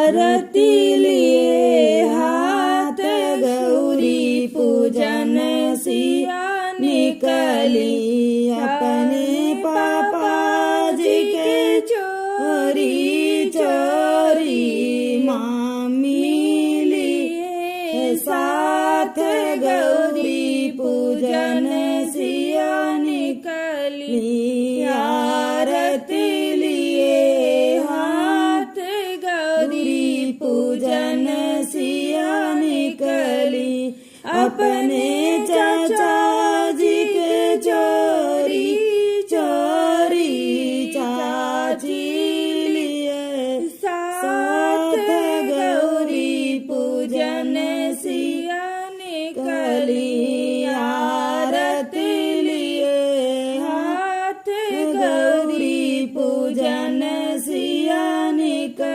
आरती लिए हाथ गौरी पूजन सिया निकली अपने पापा जी के चोरी चोरी मामी लिए साथ गौरी पूजन सिया निकली आरती लिए हाथ गौरी पूजन सिया निकली अपने चाचा